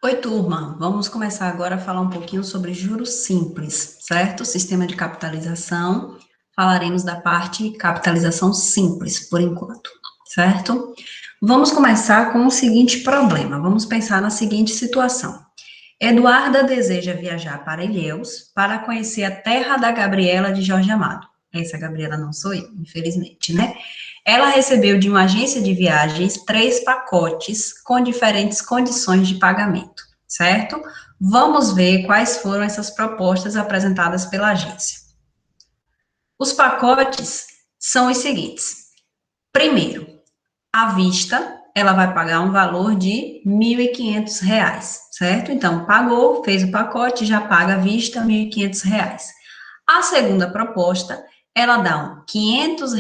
Oi, turma. Vamos começar agora a falar um pouquinho sobre juros simples, certo? Sistema de capitalização. Falaremos da parte capitalização simples, por enquanto, certo? Vamos começar com o seguinte problema. Vamos pensar na seguinte situação. Eduarda deseja viajar para Ilhéus para conhecer a terra da Gabriela de Jorge Amado. Essa Gabriela não sou eu, infelizmente, né? Ela recebeu de uma agência de viagens 3 pacotes com diferentes condições de pagamento, certo? Vamos ver quais foram essas propostas apresentadas pela agência. Os pacotes são os seguintes. Primeiro, à vista, ela vai pagar um valor de R$ 1.500, certo? Então, pagou, fez o pacote, já paga à vista R$ 1.500. A segunda proposta, ela dá R$ 500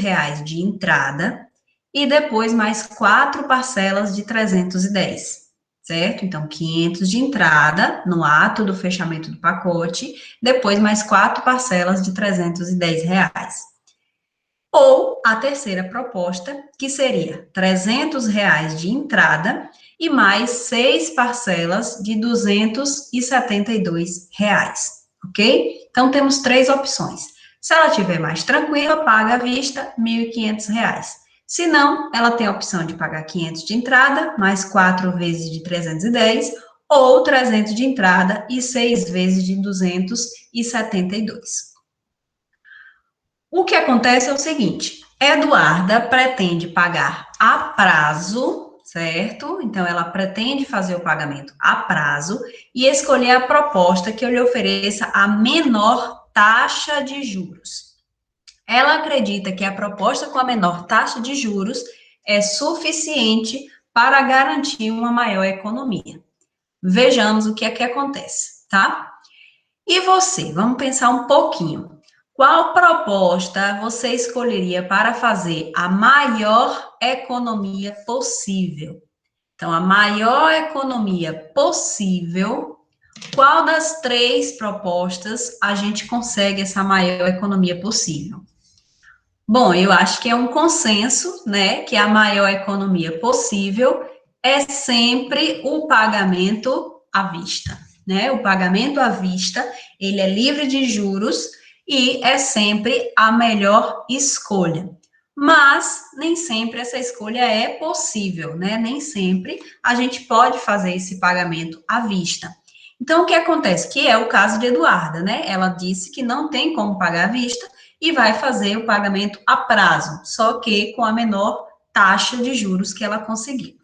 de entrada e depois mais 4 parcelas de 310, certo? Então, 500 de entrada no ato do fechamento do pacote, depois mais 4 parcelas de R$ 310. Ou a terceira proposta, que seria R$ 300 de entrada e mais 6 parcelas de R$ 272, ok? Então, temos 3 opções. Se ela estiver mais tranquila, paga à vista R$ 1.500. Se não, ela tem a opção de pagar 500 de entrada, mais 4 vezes de 310, ou 300 de entrada e 6 vezes de 272. O que acontece é o seguinte: Eduarda pretende pagar a prazo, certo? Então, ela pretende fazer o pagamento a prazo e escolher a proposta que eu lhe ofereça a menor taxa de juros. Ela acredita que a proposta com a menor taxa de juros é suficiente para garantir uma maior economia. Vejamos o que é que acontece, tá? E você? Vamos pensar um pouquinho. Qual proposta você escolheria para fazer a maior economia possível? Então, a maior economia possível, qual das 3 propostas a gente consegue essa maior economia possível? Bom, eu acho que é um consenso, né, que a maior economia possível é sempre o pagamento à vista, né? O pagamento à vista, ele é livre de juros e é sempre a melhor escolha. Mas nem sempre essa escolha é possível, né? Nem sempre a gente pode fazer esse pagamento à vista. Então, o que acontece? Que é o caso de Eduarda, né? Ela disse que não tem como pagar à vista e vai fazer o pagamento a prazo, só que com a menor taxa de juros que ela conseguir.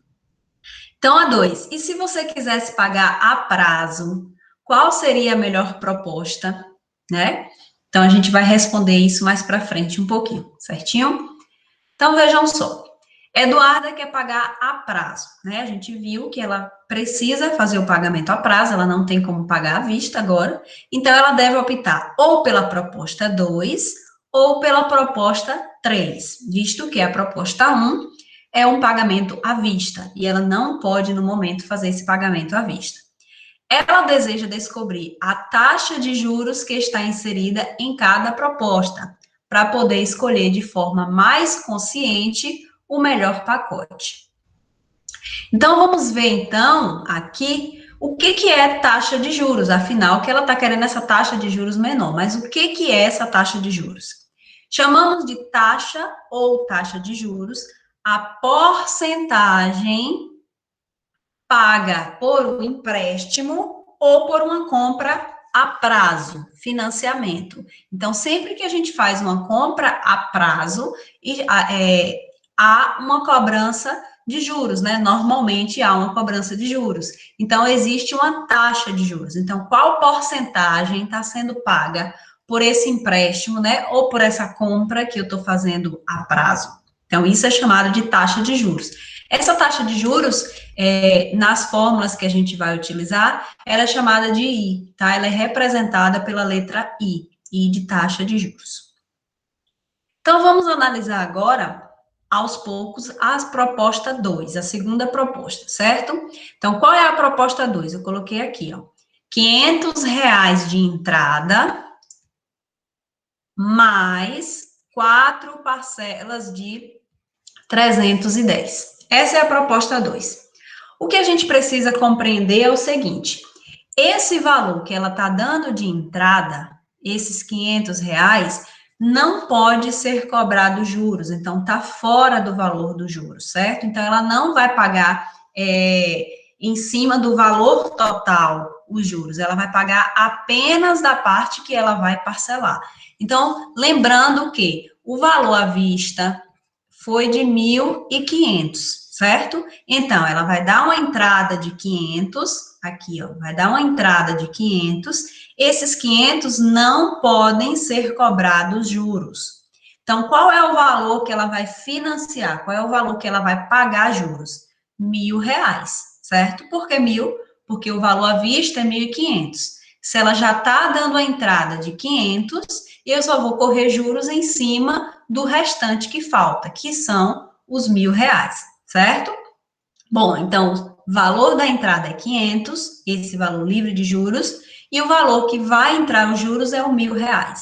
Então, a 2, e se você quisesse pagar a prazo, qual seria a melhor proposta, né? Então, a gente vai responder isso mais para frente um pouquinho, certinho? Então, vejam só. Eduarda quer pagar a prazo, né? A gente viu que ela precisa fazer o pagamento a prazo, ela não tem como pagar à vista agora, então ela deve optar ou pela proposta 2 ou pela proposta 3, visto que a proposta 1 é um pagamento à vista e ela não pode, no momento, fazer esse pagamento à vista. Ela deseja descobrir a taxa de juros que está inserida em cada proposta, para poder escolher de forma mais consciente o melhor pacote. Então, vamos ver, então, aqui, o que é taxa de juros, afinal, que ela está querendo essa taxa de juros menor, mas o que é essa taxa de juros? Chamamos de taxa ou taxa de juros a porcentagem paga por um empréstimo ou por uma compra a prazo, financiamento. Então, sempre que a gente faz uma compra a prazo, há uma cobrança de juros, né? Normalmente há uma cobrança de juros. Então, existe uma taxa de juros. Então, qual porcentagem está sendo paga por esse empréstimo, né? Ou por essa compra que eu estou fazendo a prazo? Então, isso é chamado de taxa de juros. Essa taxa de juros, nas fórmulas que a gente vai utilizar, ela é chamada de I, tá? Ela é representada pela letra I de taxa de juros. Então, vamos analisar agora, aos poucos, a proposta 2, a segunda proposta, certo? Então, qual é a proposta 2? Eu coloquei aqui, ó, R$ 500 de entrada, mais 4 parcelas de 310. Essa é a proposta 2. O que a gente precisa compreender é o seguinte, esse valor que ela está dando de entrada, esses R$ 500, não pode ser cobrado juros, então está fora do valor dos juros, certo? Então, ela não vai pagar em cima do valor total os juros, ela vai pagar apenas da parte que ela vai parcelar. Então, lembrando que o valor à vista foi de 1.500, certo? Então, ela vai dar uma entrada de 500, aqui, ó, vai dar uma entrada de 500, esses 500 não podem ser cobrados juros. Então, qual é o valor que ela vai financiar? Qual é o valor que ela vai pagar juros? R$ 1.000, certo? Por que 1.000? Porque o valor à vista é 1.500. Se ela já está dando a entrada de 500, eu só vou correr juros em cima do restante que falta, que são os R$ 1.000, certo? Bom, então, o valor da entrada é 500, esse valor livre de juros, e o valor que vai entrar os juros é o R$ 1.000.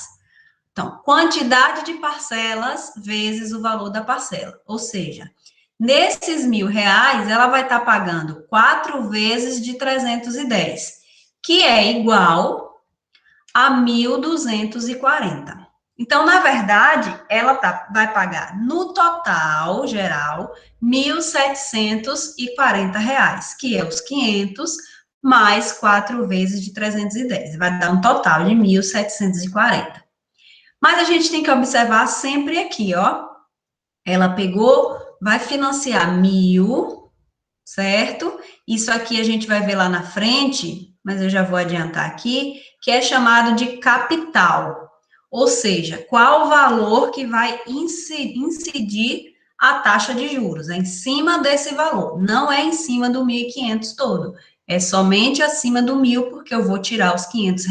Então, quantidade de parcelas vezes o valor da parcela, ou seja, nesses R$ 1.000, ela vai estar pagando 4 vezes de 310, que é igual a 1.240. Então, na verdade, ela vai pagar no total geral R$ 1.740, que é os 500 mais 4 vezes de 310. Vai dar um total de 1.740. Mas a gente tem que observar sempre aqui, ó. Ela pegou, vai financiar 1.000, certo? Isso aqui a gente vai ver lá na frente, mas eu já vou adiantar aqui, que é chamado de capital. Ou seja, qual o valor que vai incidir a taxa de juros? É em cima desse valor, não é em cima do 1.500 todo. É somente acima do 1.000, porque eu vou tirar os R$ 500.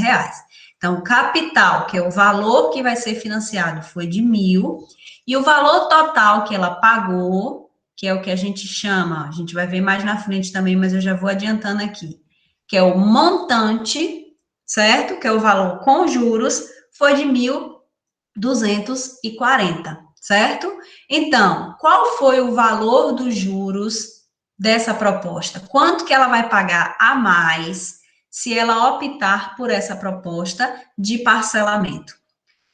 Então, o capital, que é o valor que vai ser financiado, foi de 1.000, e o valor total que ela pagou, que é o que a gente chama, a gente vai ver mais na frente também, mas eu já vou adiantando aqui, que é o montante, certo? Que é o valor com juros, foi de 1.240, certo? Então, qual foi o valor dos juros dessa proposta? Quanto que ela vai pagar a mais se ela optar por essa proposta de parcelamento?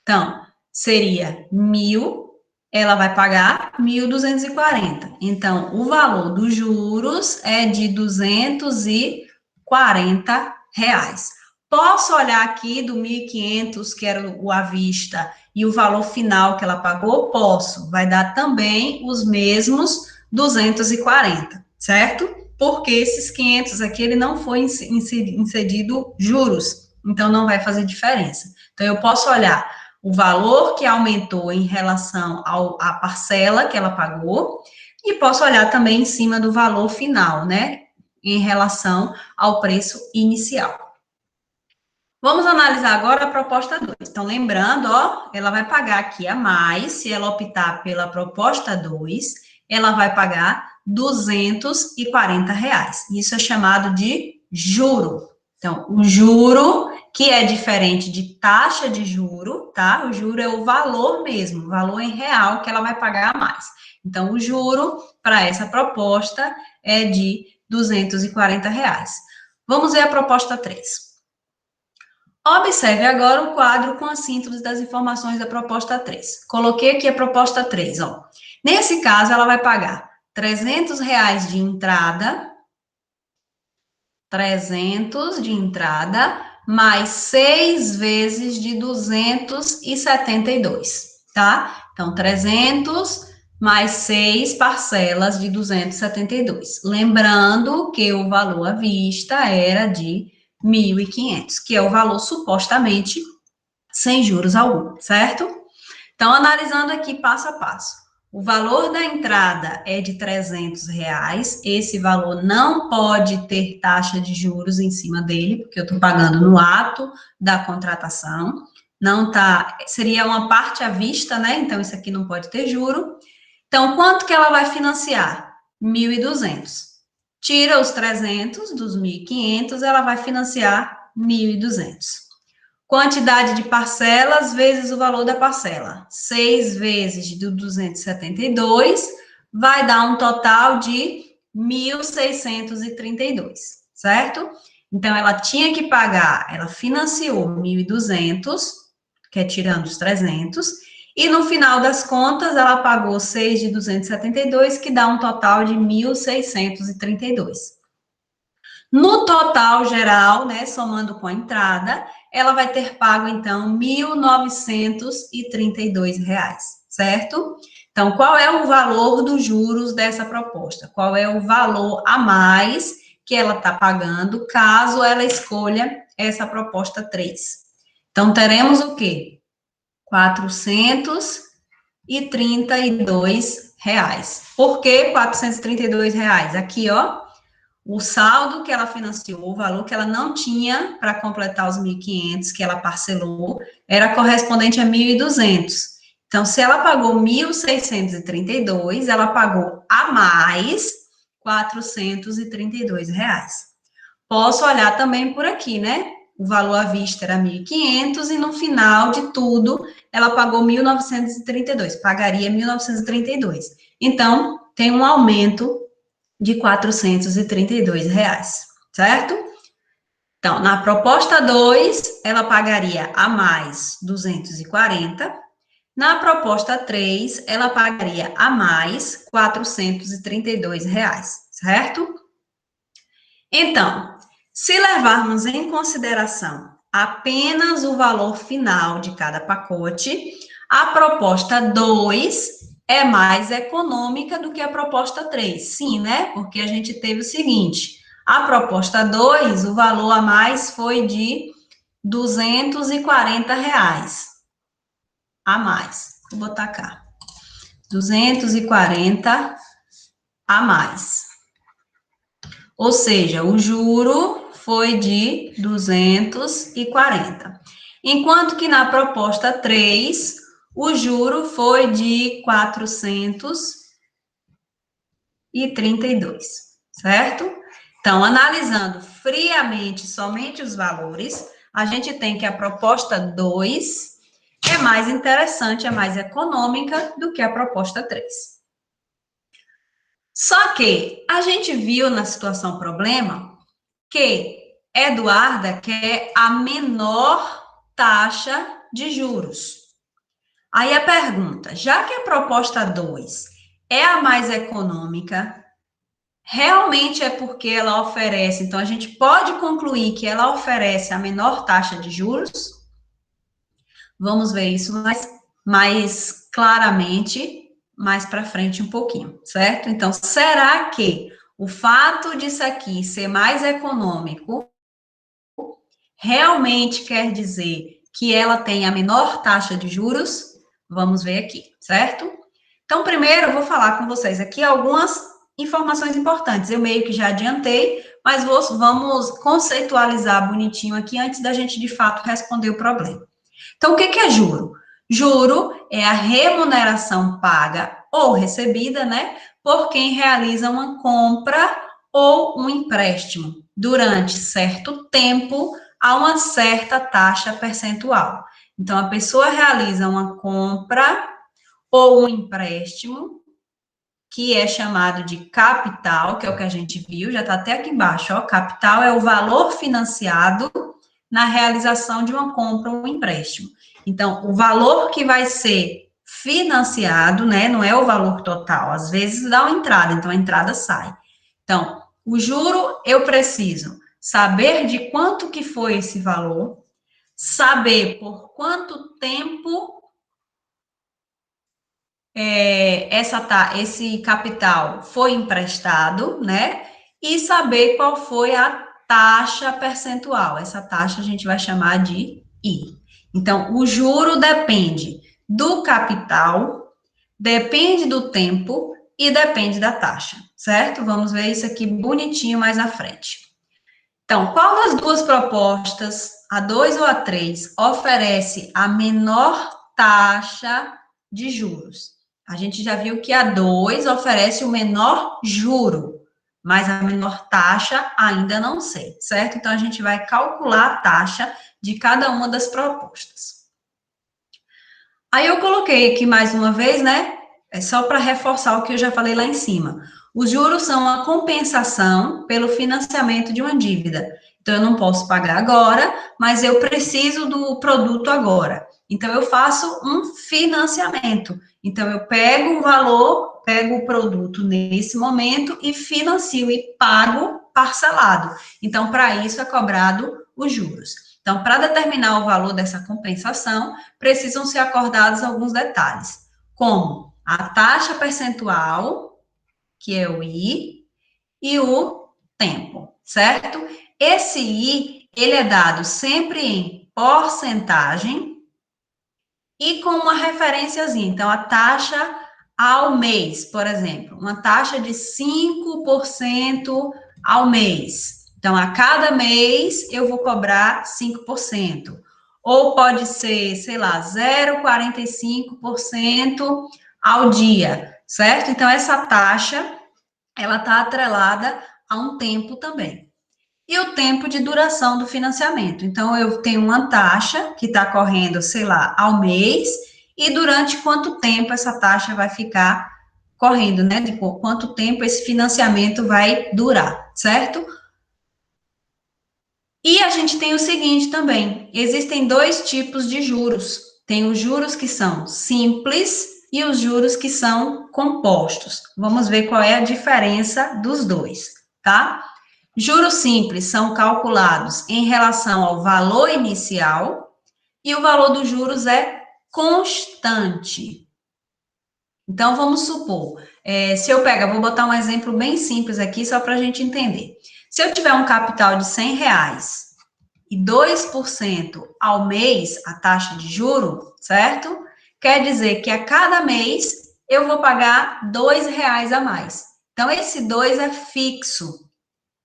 Então, seria 1.000, ela vai pagar 1.240. Então, o valor dos juros é de R$ 240. Posso olhar aqui do 1.500, que era o à vista, e o valor final que ela pagou? Posso. Vai dar também os mesmos 240, certo? Porque esses 500 aqui, ele não foi inserido juros, então não vai fazer diferença. Então, eu posso olhar o valor que aumentou em relação à parcela que ela pagou, e posso olhar também em cima do valor final, né, em relação ao preço inicial. Vamos analisar agora a proposta 2. Então, lembrando, ó, ela vai pagar aqui a mais, se ela optar pela proposta 2, ela vai pagar R$ 240. Isso é chamado de juro. Então, o juro, que é diferente de taxa de juro, tá? O juro é o valor mesmo, o valor em real que ela vai pagar a mais. Então, o juro para essa proposta é de R$ 240. Vamos ver a proposta 3. Observe agora o quadro com a síntese das informações da proposta 3. Coloquei aqui a proposta 3, ó. Nesse caso, ela vai pagar R$ 300 de entrada, 300 de entrada, mais 6 vezes de 272, tá? Então, 300 mais 6 parcelas de 272. Lembrando que o valor à vista era de 1.500, que é o valor supostamente sem juros algum, certo? Então, analisando aqui passo a passo. O valor da entrada é de R$ 300, esse valor não pode ter taxa de juros em cima dele, porque eu estou pagando no ato da contratação, não tá, seria uma parte à vista, né? Então, isso aqui não pode ter juro. Então, quanto que ela vai financiar? 1.200. Tira os 300 dos 1.500, ela vai financiar 1.200. Quantidade de parcelas vezes o valor da parcela. 6 vezes de 272 vai dar um total de 1.632, certo? Então, ela tinha que pagar, ela financiou 1.200, que é tirando os 300, e no final das contas, ela pagou 6 de 272, que dá um total de 1.632. No total geral, né, somando com a entrada, ela vai ter pago, então, R$ 1.932, certo? Então, qual é o valor dos juros dessa proposta? Qual é o valor a mais que ela está pagando, caso ela escolha essa proposta 3? Então, teremos o quê? R$ 432. Por que R$ 432? Aqui, ó, o saldo que ela financiou, o valor que ela não tinha para completar os 1.500 que ela parcelou, era correspondente a 1.200. Então, se ela pagou 1.632, ela pagou a mais R$ 432. Posso olhar também por aqui, né? O valor à vista era 1.500 e no final de tudo ela pagou 1.932, pagaria 1.932. Então, tem um aumento de R$ 432, certo? Então, na proposta 2, ela pagaria a mais 240. Na proposta 3, ela pagaria a mais R$ 432, certo? Então, se levarmos em consideração apenas o valor final de cada pacote, a proposta 2 é mais econômica do que a proposta 3. Sim, né? Porque a gente teve o seguinte, a proposta 2, o valor a mais foi de R$ 240 a mais. Vou botar cá. 240 a mais. Ou seja, o juro foi de 240. Enquanto que na proposta 3, o juro foi de 432, certo? Então, analisando friamente somente os valores, a gente tem que a proposta 2 é mais interessante, é mais econômica do que a proposta 3. Só que a gente viu na situação problema que Eduarda quer a menor taxa de juros. Aí a pergunta, já que a proposta 2 é a mais econômica, realmente é porque ela oferece, então a gente pode concluir que ela oferece a menor taxa de juros? Vamos ver isso mais claramente mais para frente um pouquinho, certo? Então, será que o fato disso aqui ser mais econômico realmente quer dizer que ela tem a menor taxa de juros? Vamos ver aqui, certo? Então, primeiro eu vou falar com vocês aqui algumas informações importantes. Eu meio que já adiantei, mas vamos conceitualizar bonitinho aqui antes da gente, de fato, responder o problema. Então, o que é juro? Juro é a remuneração paga ou recebida, né, por quem realiza uma compra ou um empréstimo durante certo tempo a uma certa taxa percentual. Então, a pessoa realiza uma compra ou um empréstimo, que é chamado de capital, que é o que a gente viu, já está até aqui embaixo, ó, capital é o valor financiado na realização de uma compra ou um empréstimo. Então, o valor que vai ser financiado, né, não é o valor total, às vezes dá uma entrada, então a entrada sai. Então, o juro eu preciso saber de quanto que foi esse valor, saber por quanto tempo esse capital foi emprestado, né? E saber qual foi a taxa percentual. Essa taxa a gente vai chamar de I. Então, o juro depende do capital, depende do tempo e depende da taxa, certo? Vamos ver isso aqui bonitinho mais à frente. Então, qual das duas propostas, a 2 ou a 3, oferece a menor taxa de juros? A gente já viu que a 2 oferece o menor juro, mas a menor taxa ainda não sei, certo? Então, a gente vai calcular a taxa de cada uma das propostas. Aí eu coloquei aqui mais uma vez, né? É só para reforçar o que eu já falei lá em cima. Os juros são uma compensação pelo financiamento de uma dívida. Então, eu não posso pagar agora, mas eu preciso do produto agora. Então, eu faço um financiamento. Então, eu pego o valor, pego o produto nesse momento e financio e pago parcelado. Então, para isso é cobrado os juros. Então, para determinar o valor dessa compensação, precisam ser acordados alguns detalhes, como a taxa percentual, que é o I, e o tempo, certo? Esse I, ele é dado sempre em porcentagem e com uma referenciazinha. Então, a taxa ao mês, por exemplo, uma taxa de 5% ao mês. Então, a cada mês eu vou cobrar 5%. Ou pode ser, sei lá, 0,45% ao dia, certo? Então, essa taxa, ela está atrelada a um tempo também. E o tempo de duração do financiamento. Então, eu tenho uma taxa que está correndo, sei lá, ao mês, e durante quanto tempo essa taxa vai ficar correndo, né? De quanto tempo esse financiamento vai durar, certo? E a gente tem o seguinte também: existem dois tipos de juros. Tem os juros que são simples e os juros que são compostos. Vamos ver qual é a diferença dos dois, tá? Juros simples são calculados em relação ao valor inicial e o valor dos juros é constante. Então, vamos supor, se eu pegar, vou botar um exemplo bem simples aqui, só para a gente entender. Se eu tiver um capital de R$ 100 e 2% ao mês a taxa de juro, certo? Quer dizer que a cada mês eu vou pagar R$ 2 a mais. Então, esse 2 é fixo.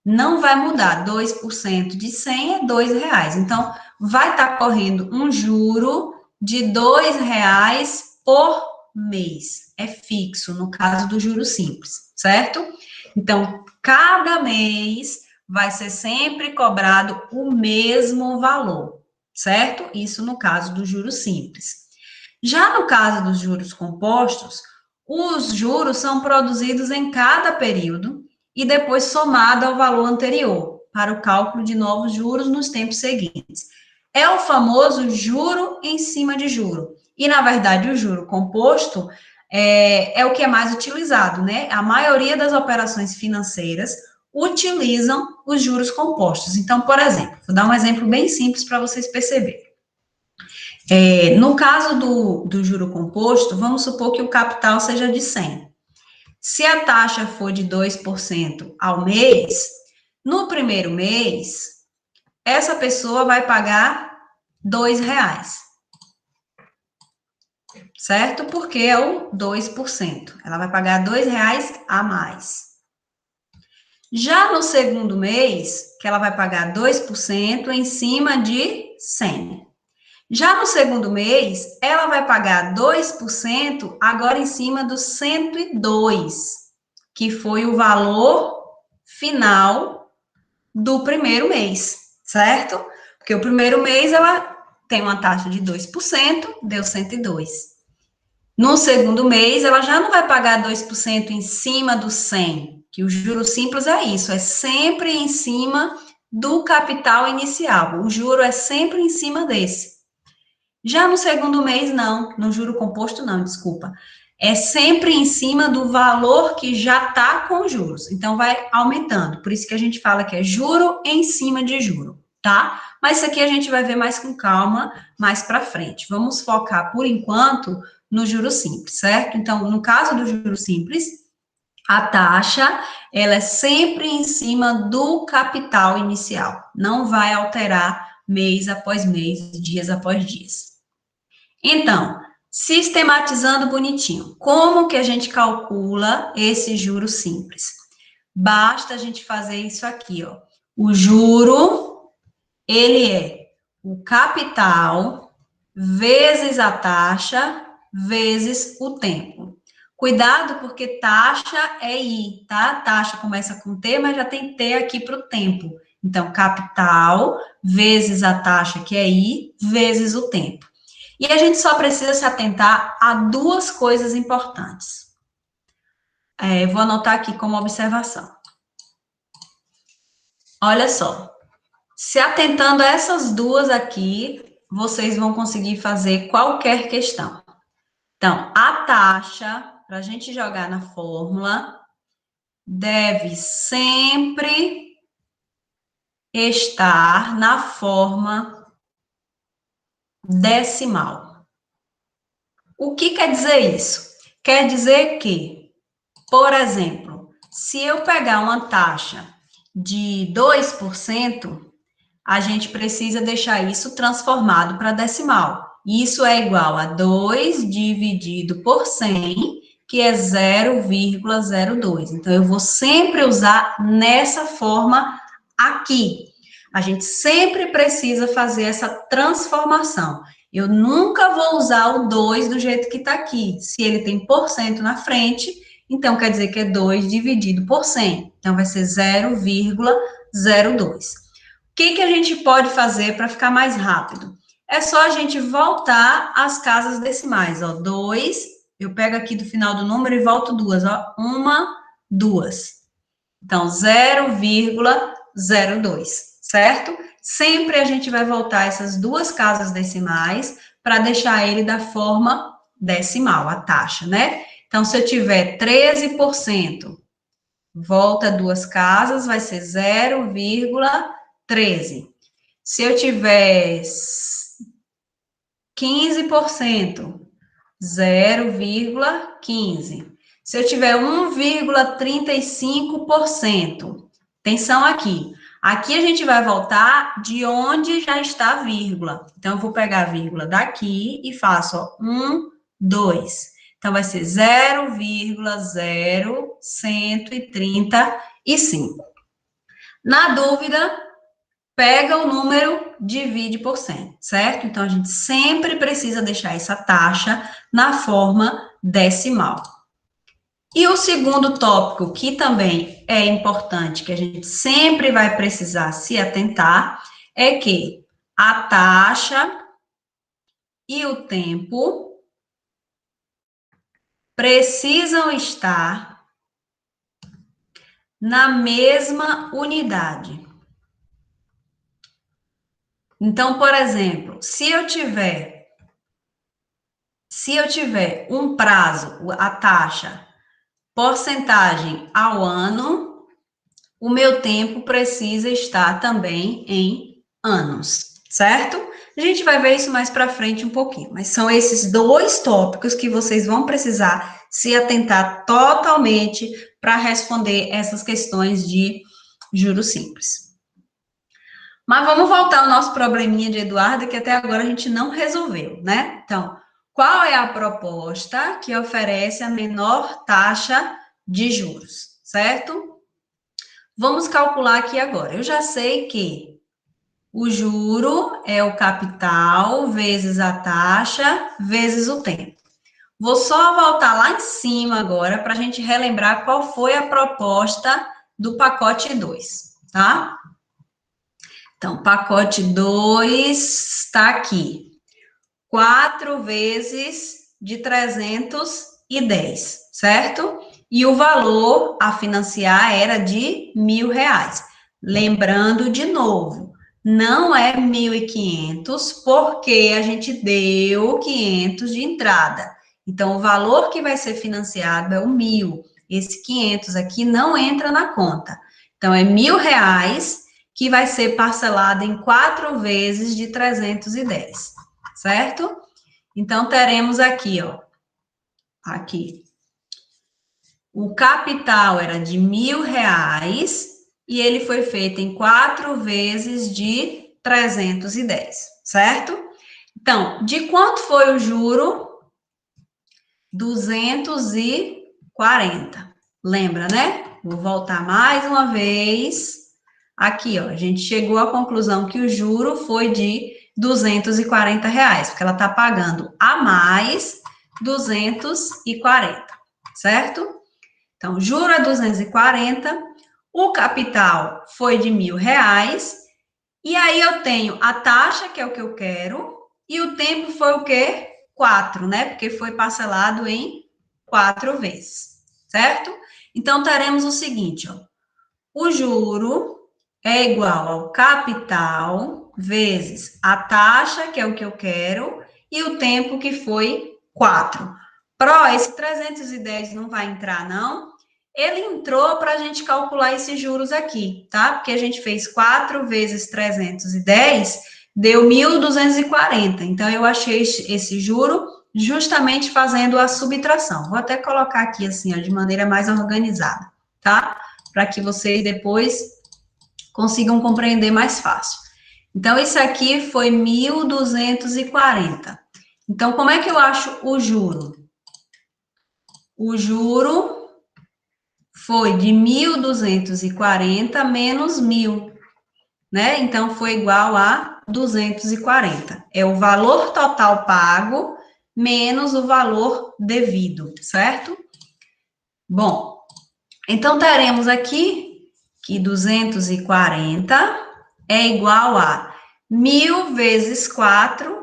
Não vai mudar. 2% de 100 é R$ 2. Então, vai estar correndo um juro de R$ 2 por mês. É fixo, no caso do juro simples, certo? Então, cada mês vai ser sempre cobrado o mesmo valor, certo? Isso no caso do juro simples. Já no caso dos juros compostos, os juros são produzidos em cada período e depois somado ao valor anterior, para o cálculo de novos juros nos tempos seguintes. É o famoso juro em cima de juro. E, na verdade, o juro composto é o que é mais utilizado, né? A maioria das operações financeiras utilizam os juros compostos. Então, por exemplo, vou dar um exemplo bem simples para vocês perceberem. No caso do juro composto, vamos supor que o capital seja de 100. Se a taxa for de 2% ao mês, no primeiro mês, essa pessoa vai pagar R$ 2, certo? Porque é o 2%. Ela vai pagar R$ 2 a mais. Já no segundo mês, que ela vai pagar 2% em cima de 100. Já no segundo mês, ela vai pagar 2% agora em cima dos 102, que foi o valor final do primeiro mês, certo? Porque o primeiro mês ela tem uma taxa de 2%, deu 102. No segundo mês, ela já não vai pagar 2% em cima do 100, que o juro simples é isso, é sempre em cima do capital inicial. O juro é sempre em cima desse. Já no segundo mês, não. No juro composto, não, desculpa. É sempre em cima do valor que já está com juros. Então, vai aumentando. Por isso que a gente fala que é juro em cima de juro, tá? Mas isso aqui a gente vai ver mais com calma, mais para frente. Vamos focar, por enquanto, no juro simples, certo? Então, no caso do juro simples, a taxa, ela é sempre em cima do capital inicial. Não vai alterar mês após mês, dias após dias. Então, sistematizando bonitinho, como que a gente calcula esse juro simples? Basta a gente fazer isso aqui, ó. O juro, ele é o capital vezes a taxa vezes o tempo. Cuidado, porque taxa é I, tá? Taxa começa com T, mas já tem T aqui para o tempo. Então, capital vezes a taxa, que é I, vezes o tempo. E a gente só precisa se atentar a duas coisas importantes. Vou anotar aqui como observação. Olha só, se atentando a essas duas aqui, vocês vão conseguir fazer qualquer questão. Então, a taxa, para a gente jogar na fórmula, deve sempre estar na forma decimal. O que quer dizer isso? Quer dizer que, por exemplo, se eu pegar uma taxa de 2%, a gente precisa deixar isso transformado para decimal. Isso é igual a 2 dividido por 100, que é 0,02. Então, eu vou sempre usar nessa forma aqui. A gente sempre precisa fazer essa transformação. Eu nunca vou usar o 2 do jeito que está aqui. Se ele tem porcento na frente, então quer dizer que é 2 dividido por 100. Então, vai ser 0,02. O que a gente pode fazer para ficar mais rápido? É só a gente voltar às casas decimais, ó, 2, eu pego aqui do final do número e volto duas, ó, 1, 2. Então, 0,02, certo? Sempre a gente vai voltar essas duas casas decimais para deixar ele da forma decimal, a taxa, né? Então, se eu tiver 13%, volta duas casas, vai ser 0,13. Se eu tiver 15%, 0,15. Se eu tiver 1,35%, atenção aqui. Aqui a gente vai voltar de onde já está a vírgula. Então, eu vou pegar a vírgula daqui e faço, ó, 1, 2. Então, vai ser 0,0135. Na dúvida, pega o número, divide por 100, certo? Então, a gente sempre precisa deixar essa taxa na forma decimal. E o segundo tópico, que também é importante, que a gente sempre vai precisar se atentar, é que a taxa e o tempo precisam estar na mesma unidade. Então, por exemplo, se eu tiver um prazo, a taxa, porcentagem ao ano, o meu tempo precisa estar também em anos, certo? A gente vai ver isso mais para frente um pouquinho, mas são esses dois tópicos que vocês vão precisar se atentar totalmente para responder essas questões de juros simples. Mas vamos voltar ao nosso probleminha de Eduardo, que até agora a gente não resolveu, né? Então, qual é a proposta que oferece a menor taxa de juros, certo? Vamos calcular aqui agora. Eu já sei que o juro é o capital vezes a taxa vezes o tempo. Vou só voltar lá em cima agora para a gente relembrar qual foi a proposta do pacote 2, tá? Então, pacote 2 está aqui. 4 vezes de 310, certo? E o valor a financiar era de R$1.000. Lembrando de novo, não é 1.500, porque a gente deu 500 de entrada. Então, o valor que vai ser financiado é o 1.000. Esse 500 aqui não entra na conta. Então, é R$1.000 que vai ser parcelado em 4 vezes de 310, certo? Então, teremos aqui, ó, aqui, o capital era de R$1.000 e ele foi feito em 4 vezes de 310, certo? Então, de quanto foi o juro? 240. Lembra, né? Vou voltar mais uma vez. Aqui, ó, a gente chegou à conclusão que o juro foi de R$240, porque ela está pagando a mais 240, certo? Então, juro é 240, o capital foi de R$1.000, e aí eu tenho a taxa, que é o que eu quero, e o tempo foi o quê? 4, né? Porque foi parcelado em 4 vezes, certo? Então, teremos o seguinte, ó. O juro é igual ao capital vezes a taxa, que é o que eu quero, e o tempo, que foi 4. Esse 310 não vai entrar, não. Ele entrou para a gente calcular esses juros aqui, tá? Porque a gente fez 4 vezes 310, deu 1.240. Então, eu achei esse juro justamente fazendo a subtração. Vou até colocar aqui assim, ó, de maneira mais organizada, tá? Para que vocês depois consigam compreender mais fácil. Então, isso aqui foi 1.240. Então, como é que eu acho o juro? O juro foi de 1.240 menos 1.000, né? Então, foi igual a 240. É o valor total pago menos o valor devido, certo? Bom, então teremos aqui que 240 é igual a 1.000 vezes 4,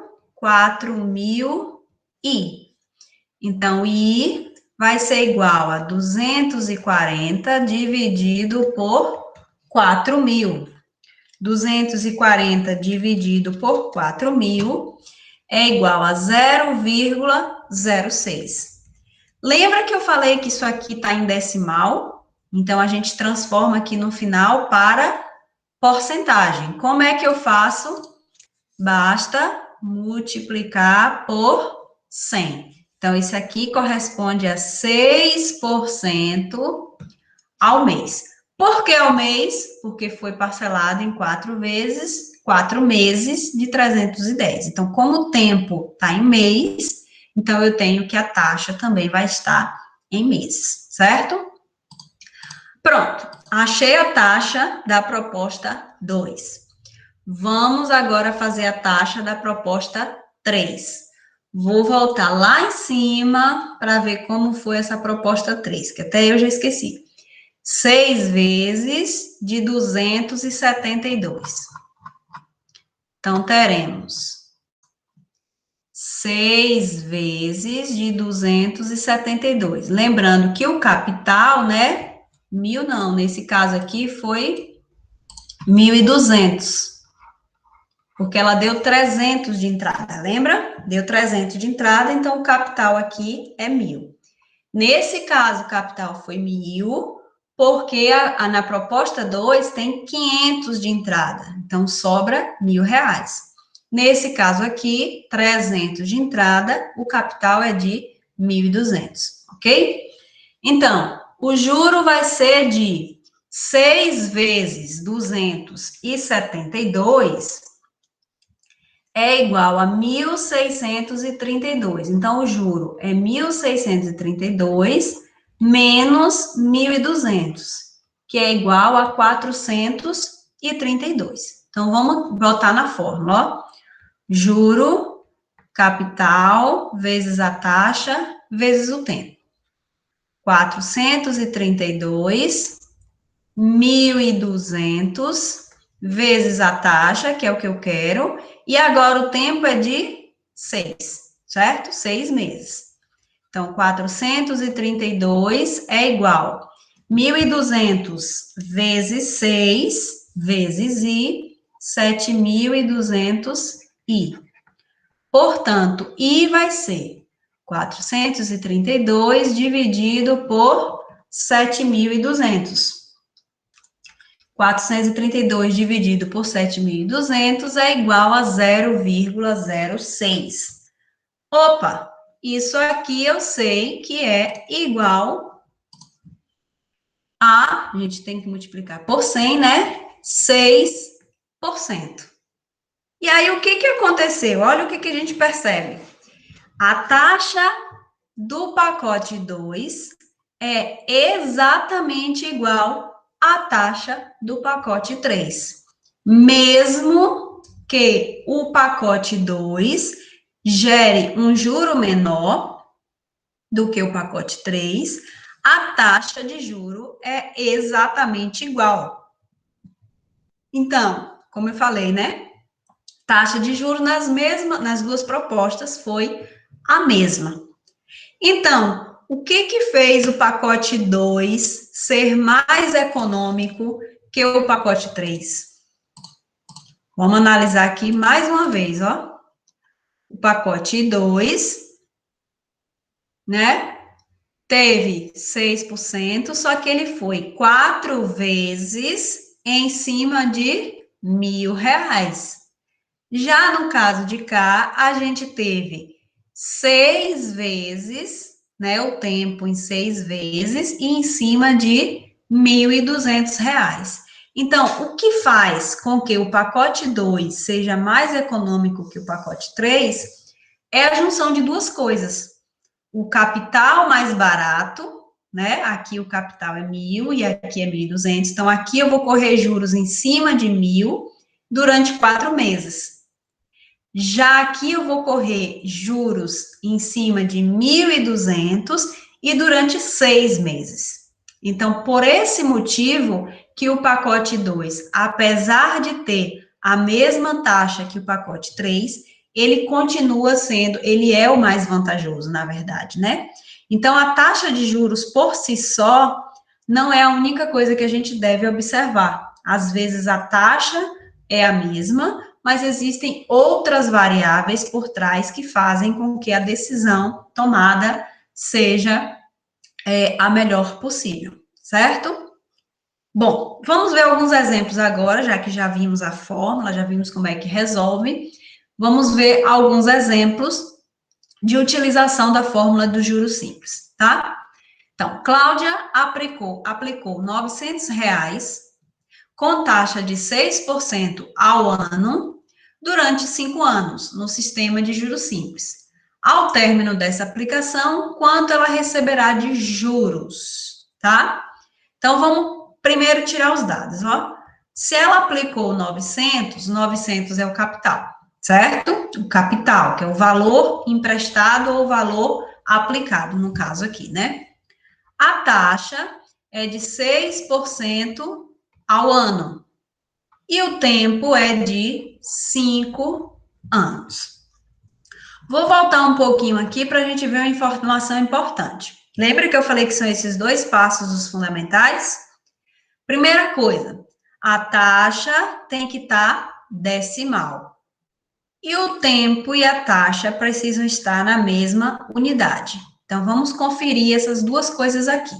4.000 I. Então, I vai ser igual a 240 dividido por 4.000. 240 dividido por 4.000 é igual a 0,06. Lembra que eu falei que isso aqui está em decimal? Então, a gente transforma aqui no final para porcentagem. Como é que eu faço? Basta multiplicar por 100. Então, isso aqui corresponde a 6% ao mês. Por que ao mês? Porque foi parcelado em 4 vezes, 4 meses de 310. Então, como o tempo está em mês, então eu tenho que a taxa também vai estar em meses, certo? Pronto, achei a taxa da proposta 2. Vamos agora fazer a taxa da proposta 3. Vou voltar lá em cima para ver como foi essa proposta 3, que até eu já esqueci. 6 vezes de 272. Então, teremos 6 vezes de 272. Lembrando que o capital, né? 1.000 não, nesse caso aqui foi 1.200. Porque ela deu 300 de entrada, lembra? Deu 300 de entrada, então o capital aqui é 1.000. Nesse caso, o capital foi 1.000, porque na proposta 2 tem 500 de entrada, então sobra R$1.000. Nesse caso aqui, 300 de entrada, o capital é de 1.200, ok? Então, o juro vai ser de 6 vezes 272 é igual a 1.632. Então, o juro é 1.632 menos 1.200, que é igual a 432. Então, vamos botar na fórmula, ó. Juro, capital, vezes a taxa, vezes o tempo. 432, 1.200, vezes a taxa, que é o que eu quero, e agora o tempo é de 6, certo? 6 meses. Então, 432 é igual a 1.200 vezes 6, vezes I, 7.200 I. Portanto, I vai ser 432 dividido por 7.200. 432 dividido por 7.200 é igual a 0,06. Opa, isso aqui eu sei que é igual a gente tem que multiplicar por 100, né? 6%. E aí, o que aconteceu? Olha o que a gente percebe. A taxa do pacote 2 é exatamente igual à taxa do pacote 3. Mesmo que o pacote 2 gere um juro menor do que o pacote 3, a taxa de juro é exatamente igual. Então, como eu falei, né? Taxa de juros nas duas propostas foi a mesma. Então, o que fez o pacote 2 ser mais econômico que o pacote 3? Vamos analisar aqui mais uma vez, ó. O pacote 2, né? Teve 6%, só que ele foi 4 vezes em cima de R$ 1.000. Já no caso de cá, a gente teve 6 vezes, né, o tempo em 6 vezes, e em cima de R$ 1.200. Então, o que faz com que o pacote 2 seja mais econômico que o pacote 3 é a junção de duas coisas. O capital mais barato, né? Aqui o capital é 1.000 e aqui é 1.200. Então, aqui eu vou correr juros em cima de 1.000 durante 4 meses. Já aqui eu vou correr juros em cima de 1.200 e durante 6 meses. Então, por esse motivo que o pacote 2, apesar de ter a mesma taxa que o pacote 3, ele continua sendo, ele é o mais vantajoso, na verdade, né? Então, a taxa de juros por si só não é a única coisa que a gente deve observar. Às vezes a taxa é a mesma, mas existem outras variáveis por trás que fazem com que a decisão tomada seja a melhor possível, certo? Bom, vamos ver alguns exemplos agora, já que já vimos a fórmula, já vimos como é que resolve. Vamos ver alguns exemplos de utilização da fórmula do juros simples, tá? Então, Cláudia aplicou R$ 900 com taxa de 6% ao ano durante 5 anos, no sistema de juros simples. Ao término dessa aplicação, quanto ela receberá de juros, tá? Então, vamos primeiro tirar os dados, ó. Se ela aplicou 900, 900 é o capital, certo? O capital, que é o valor emprestado ou o valor aplicado, no caso aqui, né? A taxa é de 6% ao ano. E o tempo é de 5 anos. Vou voltar um pouquinho aqui para a gente ver uma informação importante. Lembra que eu falei que são esses 2 passos os fundamentais? Primeira coisa, a taxa tem que estar decimal. E o tempo e a taxa precisam estar na mesma unidade. Então, vamos conferir essas duas coisas aqui.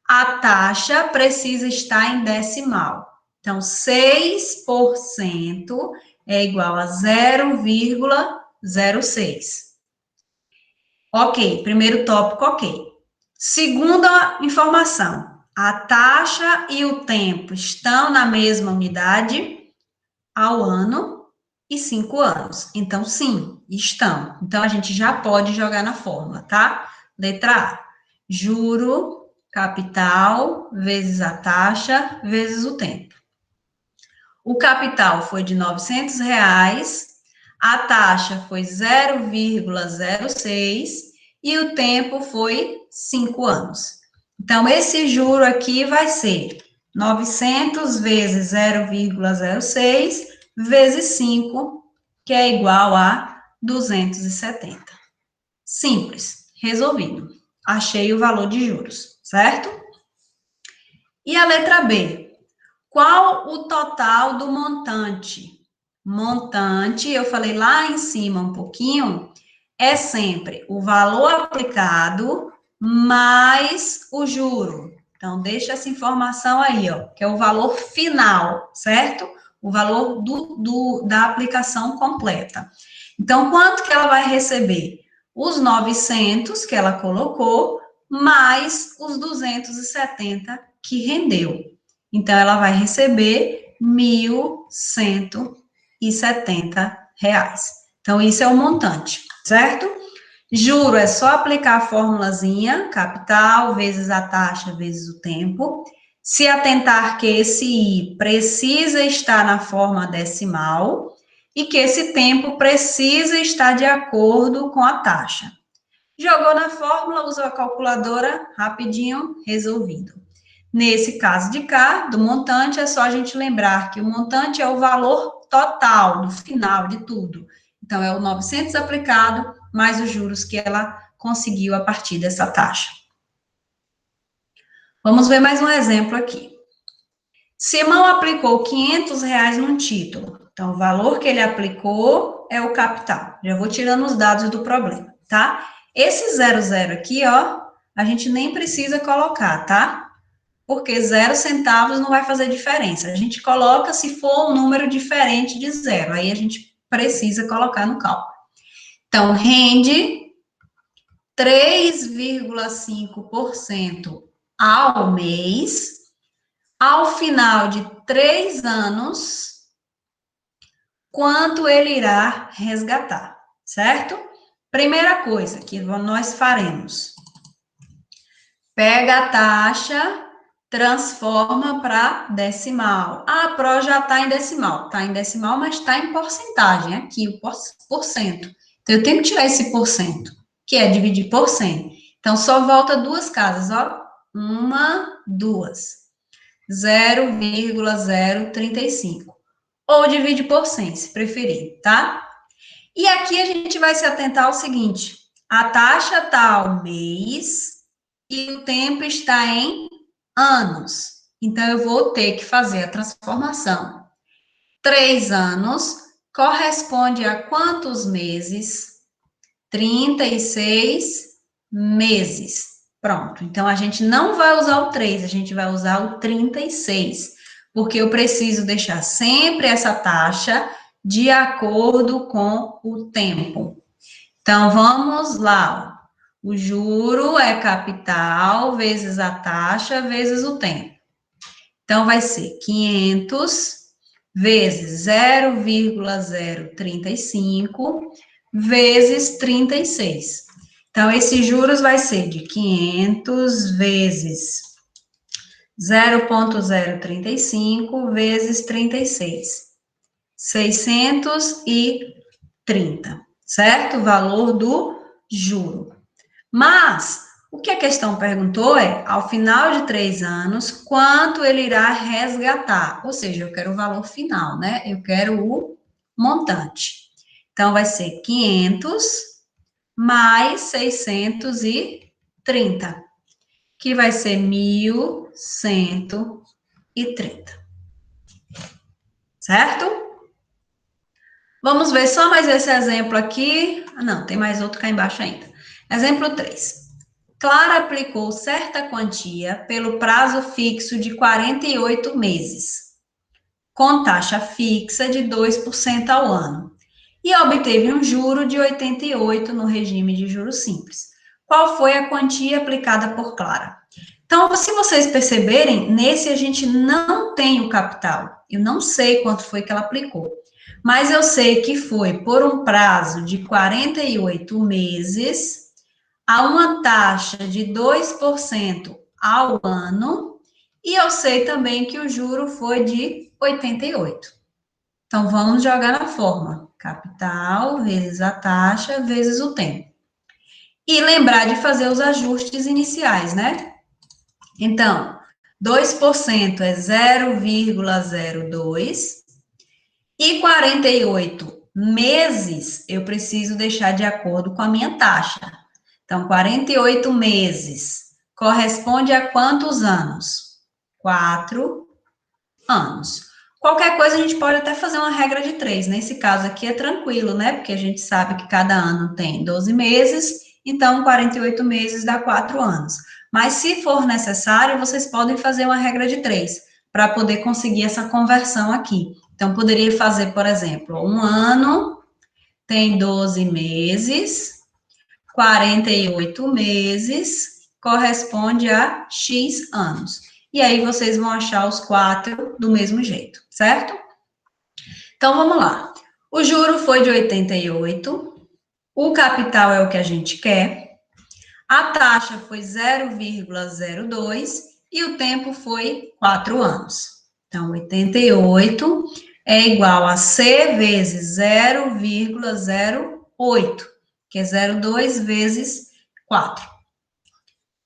A taxa precisa estar em decimal. Então, 6% é igual a 0,06. Ok, primeiro tópico, ok. Segunda informação, a taxa e o tempo estão na mesma unidade ao ano e 5 anos. Então, sim, estão. Então, a gente já pode jogar na fórmula, tá? Letra A, juro capital vezes a taxa vezes o tempo. O capital foi de R$ 900, a taxa foi 0,06 e o tempo foi 5 anos. Então, esse juro aqui vai ser 900 vezes 0,06 vezes 5, que é igual a 270. Simples, resolvido. Achei o valor de juros, certo? E a letra B? Qual o total do montante? Montante, eu falei lá em cima um pouquinho, é sempre o valor aplicado mais o juro. Então, deixa essa informação aí, ó, que é o valor final, certo? O valor da aplicação completa. Então, quanto que ela vai receber? Os 900 que ela colocou, mais os 270 que rendeu. Então, ela vai receber R$ 1.170. Então, isso é o montante, certo? Juro é só aplicar a formulazinha, capital vezes a taxa vezes o tempo. Se atentar que esse I precisa estar na forma decimal e que esse tempo precisa estar de acordo com a taxa. Jogou na fórmula, usou a calculadora, rapidinho, resolvido. Nesse caso de cá, do montante, é só a gente lembrar que o montante é o valor total, do final de tudo. Então, é o 900 aplicado, mais os juros que ela conseguiu a partir dessa taxa. Vamos ver mais um exemplo aqui. Simão aplicou R$ 500 num título. Então, o valor que ele aplicou é o capital. Já vou tirando os dados do problema, tá? Esse 00 aqui, ó, a gente nem precisa colocar, tá? Porque 0 centavos não vai fazer diferença. A gente coloca se for um número diferente de 0. Aí a gente precisa colocar no cálculo. Então, rende 3,5% ao mês. Ao final de 3 anos, quanto ele irá resgatar, certo? Primeira coisa que nós faremos, pega a taxa, transforma para decimal. A Pro já está em decimal, mas está em porcentagem, aqui, o porcento. Então, eu tenho que tirar esse porcento, que é dividir por 100. Então, só volta duas casas, ó, 1, 2. 0,035. Ou divide por 100, se preferir, tá? E aqui a gente vai se atentar ao seguinte: a taxa está ao mês e o tempo está em anos. Então, eu vou ter que fazer a transformação. 3 anos corresponde a quantos meses? 36 meses. Pronto. Então, a gente não vai usar o 3, a gente vai usar o 36, porque eu preciso deixar sempre essa taxa de acordo com o tempo. Então, vamos lá. O juro é capital vezes a taxa vezes o tempo. Então, vai ser 500 vezes 0,035 vezes 36. Então, esses juros vai ser de 500 vezes 0,035 vezes 36. 630, certo? O valor do juro. Mas, o que a questão perguntou é, ao final de 3 anos, quanto ele irá resgatar? Ou seja, eu quero o valor final, né? Eu quero o montante. Então, vai ser 500 mais 630, que vai ser 1.130. Certo? Vamos ver só mais esse exemplo aqui. Não, tem mais outro cá embaixo ainda. Exemplo 3. Clara aplicou certa quantia pelo prazo fixo de 48 meses, com taxa fixa de 2% ao ano, e obteve um juro de 88 no regime de juros simples. Qual foi a quantia aplicada por Clara? Então, se vocês perceberem, nesse a gente não tem o capital. Eu não sei quanto foi que ela aplicou, mas eu sei que foi por um prazo de 48 meses, a uma taxa de 2% ao ano, e eu sei também que o juro foi de 88. Então, vamos jogar na forma: capital vezes a taxa vezes o tempo. E lembrar de fazer os ajustes iniciais, né? Então, 2% é 0,02 e 48 meses eu preciso deixar de acordo com a minha taxa. Então, 48 meses corresponde a quantos anos? 4 anos. Qualquer coisa a gente pode até fazer uma regra de 3. Nesse caso aqui é tranquilo, né? Porque a gente sabe que cada ano tem 12 meses, então 48 meses dá 4 anos. Mas se for necessário, vocês podem fazer uma regra de 3 para poder conseguir essa conversão aqui. Então, poderia fazer, por exemplo, um ano tem 12 meses, 48 meses corresponde a X anos. E aí vocês vão achar os 4 do mesmo jeito, certo? Então, vamos lá. O juro foi de 88, o capital é o que a gente quer, a taxa foi 0,02 e o tempo foi 4 anos. Então, 88 é igual a C vezes 0,08, que é 0,2 vezes 4.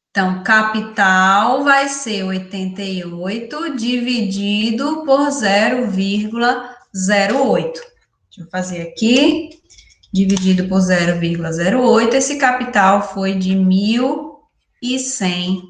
Então, capital vai ser 88 dividido por 0,08. Deixa eu fazer aqui. Dividido por 0,08, esse capital foi de R$ 1.100.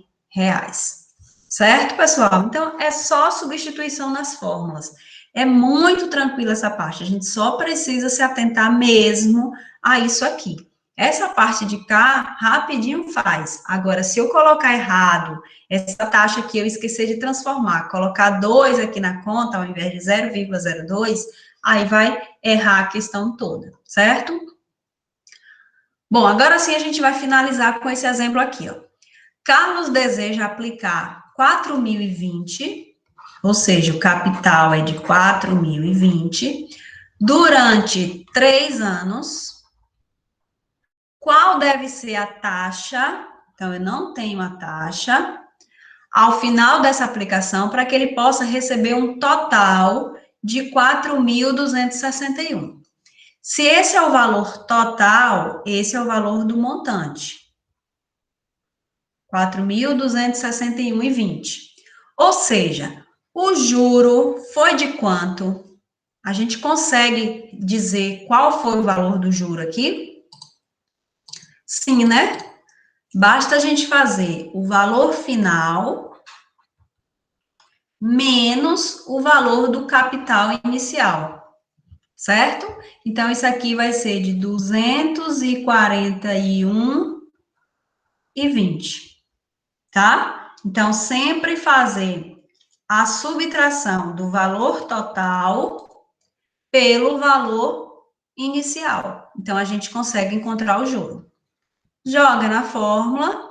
Certo, pessoal? Então, é só substituição nas fórmulas. É muito tranquila essa parte, a gente só precisa se atentar mesmo a isso aqui. Essa parte de cá, rapidinho faz. Agora, se eu colocar errado, essa taxa aqui eu esqueci de transformar, colocar 2 aqui na conta, ao invés de 0,02, aí vai errar a questão toda, certo? Bom, agora sim a gente vai finalizar com esse exemplo aqui, ó. Carlos deseja aplicar 4.020, ou seja, o capital é de 4.020, durante 3 anos. Qual deve ser a taxa? Então, eu não tenho a taxa. Ao final dessa aplicação, para que ele possa receber um total de 4.261. Se esse é o valor total, esse é o valor do montante. 4.261,20. Ou seja, o juro foi de quanto? A gente consegue dizer qual foi o valor do juro aqui? Sim, né? Basta a gente fazer o valor final menos o valor do capital inicial, certo? Então, isso aqui vai ser de 241,20, tá? Então, sempre fazer a subtração do valor total pelo valor inicial. Então, a gente consegue encontrar o juro. Joga na fórmula.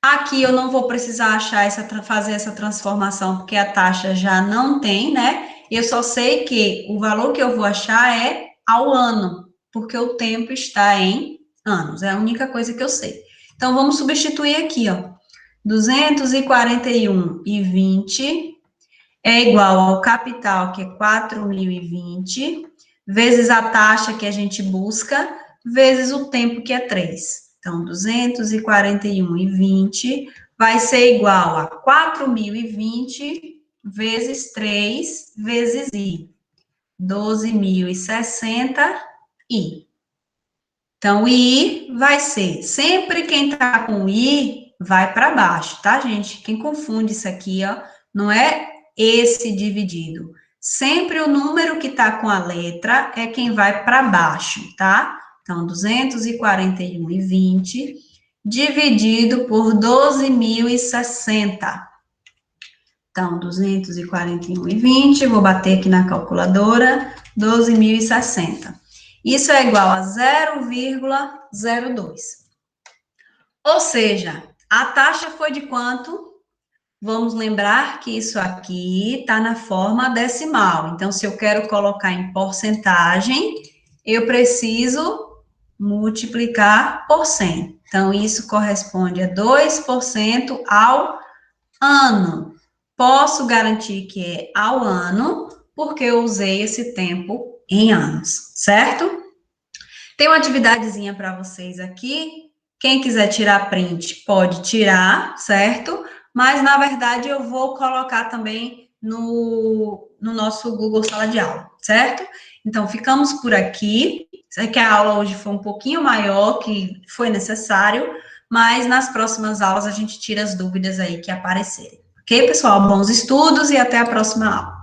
Aqui eu não vou precisar achar fazer essa transformação, porque a taxa já não tem, né? Eu só sei que o valor que eu vou achar é ao ano, porque o tempo está em anos. É a única coisa que eu sei. Então, vamos substituir aqui, ó. 241,20 é igual ao capital, que é 4.020, vezes a taxa que a gente busca, vezes o tempo, que é 3. Então, 241,20 vai ser igual a 4.020 vezes 3 vezes I. 12.060 I. Então, o I vai ser, sempre quem tá com I, vai para baixo, tá, gente? Quem confunde isso aqui, ó, não é esse dividido. Sempre o número que tá com a letra é quem vai para baixo, tá? Então, 241,20 dividido por 12.060. Então, 241,20, vou bater aqui na calculadora, 12.060. Isso é igual a 0,02. Ou seja, a taxa foi de quanto? Vamos lembrar que isso aqui está na forma decimal. Então, se eu quero colocar em porcentagem, eu preciso multiplicar por 100. Então, isso corresponde a 2% ao ano. Posso garantir que é ao ano, porque eu usei esse tempo em anos, certo? Tem uma atividadezinha para vocês aqui. Quem quiser tirar print, pode tirar, certo? Mas, na verdade, eu vou colocar também no nosso Google Sala de Aula, certo? Então, ficamos por aqui. Sei que a aula hoje foi um pouquinho maior, que foi necessário, mas nas próximas aulas a gente tira as dúvidas aí que aparecerem. Ok, pessoal? Bons estudos e até a próxima aula.